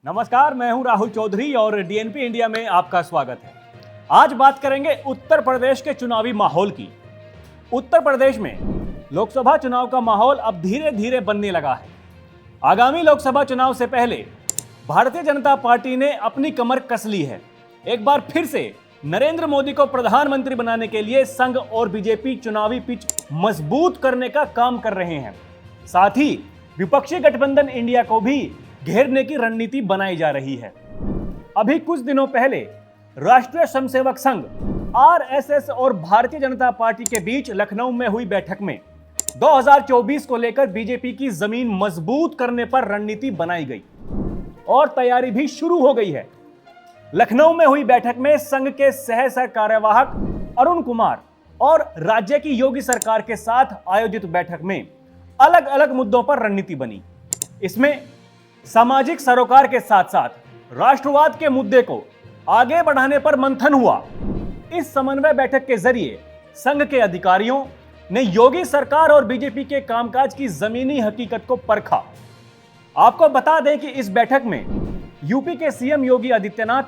नमस्कार, मैं हूं राहुल चौधरी और डीएनपी इंडिया में आपका स्वागत है। आज बात करेंगे उत्तर प्रदेश के चुनावी माहौल की। उत्तर प्रदेश में लोकसभा चुनाव का माहौल अब धीरे धीरे बनने लगा है। आगामी लोकसभा चुनाव से पहले भारतीय जनता पार्टी ने अपनी कमर कस ली है। एक बार फिर से नरेंद्र मोदी को प्रधानमंत्री बनाने के लिए संघ और बीजेपी चुनावी पिच मजबूत करने का काम कर रहे हैं। साथ ही विपक्षी गठबंधन इंडिया को भी घेरने की रणनीति बनाई जा रही है। अभी कुछ दिनों पहले राष्ट्रीय स्वयंसेवक संघ आरएसएस और भारतीय जनता पार्टी के बीच लखनऊ में हुई बैठक में 2024 को लेकर बीजेपी की जमीन मजबूत करने पर रणनीति बनाई गई और तैयारी भी शुरू हो गई है। लखनऊ में हुई बैठक में संघ के सह कार्यवाहक अरुण कुमार और राज्य की योगी सरकार के साथ आयोजित बैठक में अलग अलग मुद्दों पर रणनीति बनी। इसमें सामाजिक सरोकार के साथ साथ राष्ट्रवाद के मुद्दे को आगे बढ़ाने पर मंथन हुआ। इस समन्वय बैठक के जरिए संघ के अधिकारियों ने योगी सरकार और बीजेपी के कामकाज की जमीनी हकीकत को परखा। आपको बता दें कि इस बैठक में यूपी के सीएम योगी आदित्यनाथ,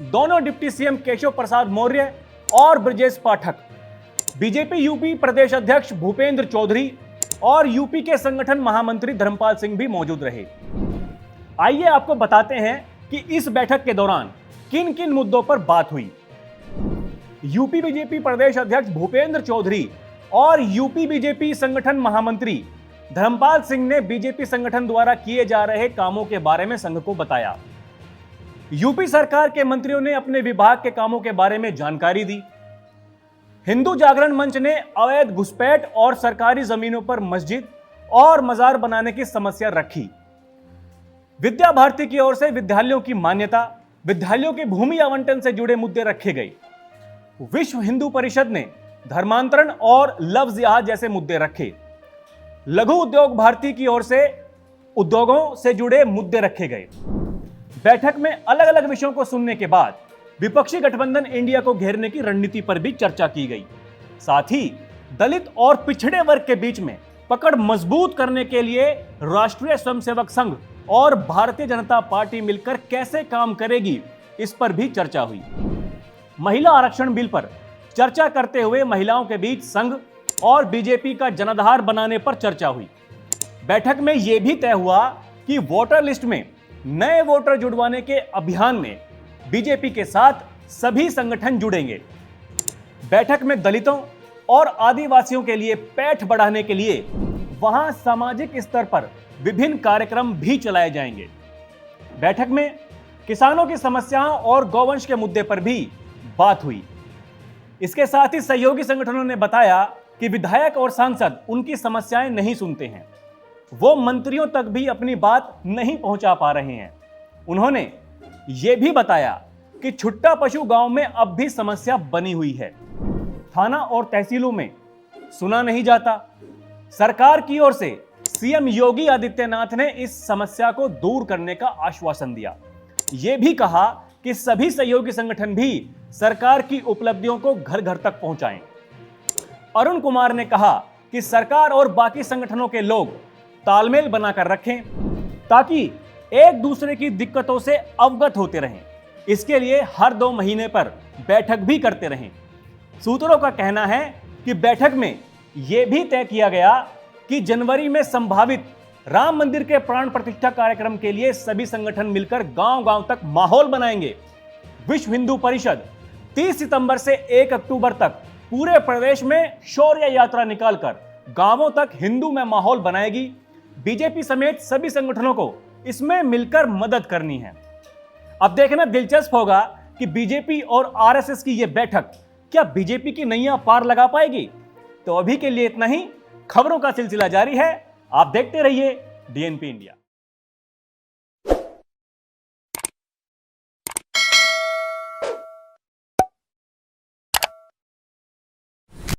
दोनों डिप्टी सीएम केशव प्रसाद मौर्य और ब्रजेश पाठक, बीजेपी यूपी प्रदेश अध्यक्ष भूपेंद्र चौधरी और यूपी के संगठन महामंत्री धर्मपाल सिंह भी मौजूद रहे। आइए आपको बताते हैं कि इस बैठक के दौरान किन किन मुद्दों पर बात हुई। यूपी बीजेपी प्रदेश अध्यक्ष भूपेंद्र चौधरी और यूपी बीजेपी संगठन महामंत्री धर्मपाल सिंह ने बीजेपी संगठन द्वारा किए जा रहे कामों के बारे में संघ को बताया। यूपी सरकार के मंत्रियों ने अपने विभाग के कामों के बारे में जानकारी दी। हिंदू जागरण मंच ने अवैध घुसपैठ और सरकारी जमीनों पर मस्जिद और मजार बनाने की समस्या रखी। विद्या भारती की ओर से विद्यालयों की मान्यता, विद्यालयों की भूमि आवंटन से जुड़े मुद्दे रखे गए। विश्व हिंदू परिषद ने धर्मांतरण और लव जिहाद जैसे मुद्दे रखे। लघु उद्योग भारती की ओर से उद्योगों से जुड़े मुद्दे रखे गए। बैठक में अलग अलग विषयों को सुनने के बाद विपक्षी गठबंधन इंडिया को घेरने की रणनीति पर भी चर्चा की गई। साथ ही दलित और पिछड़े वर्ग के बीच में पकड़ मजबूत करने के लिए राष्ट्रीय स्वयंसेवक संघ और भारतीय जनता पार्टी मिलकर कैसे काम करेगी, इस पर भी चर्चा हुई। महिला आरक्षण बिल पर चर्चा करते हुए महिलाओं के बीच संघ और बीजेपी का जनाधार बनाने पर चर्चा हुई। बैठक में यह भी तय हुआ कि वोटर लिस्ट में नए वोटर जुड़वाने के अभियान में बीजेपी के साथ सभी संगठन जुड़ेंगे। बैठक में दलितों और आदिवासियों के लिए पैठ बढ़ाने के लिए वहां सामाजिक स्तर पर विभिन्न कार्यक्रम भी चलाए जाएंगे। बैठक में किसानों की समस्याओं और गौवंश के मुद्दे पर भी बात हुई। इसके साथ ही सहयोगी संगठनों ने बताया कि विधायक और सांसद उनकी समस्याएं नहीं सुनते हैं, वो मंत्रियों तक भी अपनी बात नहीं पहुंचा पा रहे हैं। उन्होंने ये भी बताया कि छुट्टा पशु गांव में अब भी समस्या बनी हुई है। थाना और तहसीलों में सुना नहीं जाता। सरकार की ओर से सीएम योगी आदित्यनाथ ने इस समस्या को दूर करने का आश्वासन दिया। यह भी कहा कि सभी सहयोगी संगठन भी सरकार की उपलब्धियों को घर घर तक पहुंचाएं। अरुण कुमार ने कहा कि सरकार और बाकी संगठनों के लोग तालमेल बनाकर रखें ताकि एक दूसरे की दिक्कतों से अवगत होते रहें। इसके लिए हर 2 महीने पर बैठक भी करते रहें। सूत्रों का कहना है कि बैठक में यह भी तय किया गया कि जनवरी में संभावित राम मंदिर के प्राण प्रतिष्ठा कार्यक्रम के लिए सभी संगठन मिलकर गांव-गांव तक माहौल बनाएंगे। विश्व हिंदू परिषद 30 सितंबर से 1 अक्टूबर तक पूरे प्रदेश में शौर्य यात्रा निकालकर गांवों तक हिंदू में माहौल बनाएगी। बीजेपी समेत सभी संगठनों को इसमें मिलकर मदद करनी है। अब देखना दिलचस्प होगा कि बीजेपी और आरएसएस की यह बैठक क्या बीजेपी की नैया पार लगा पाएगी। तो अभी के लिए इतना ही। खबरों का सिलसिला जारी है। आप देखते रहिए डीएनपी इंडिया।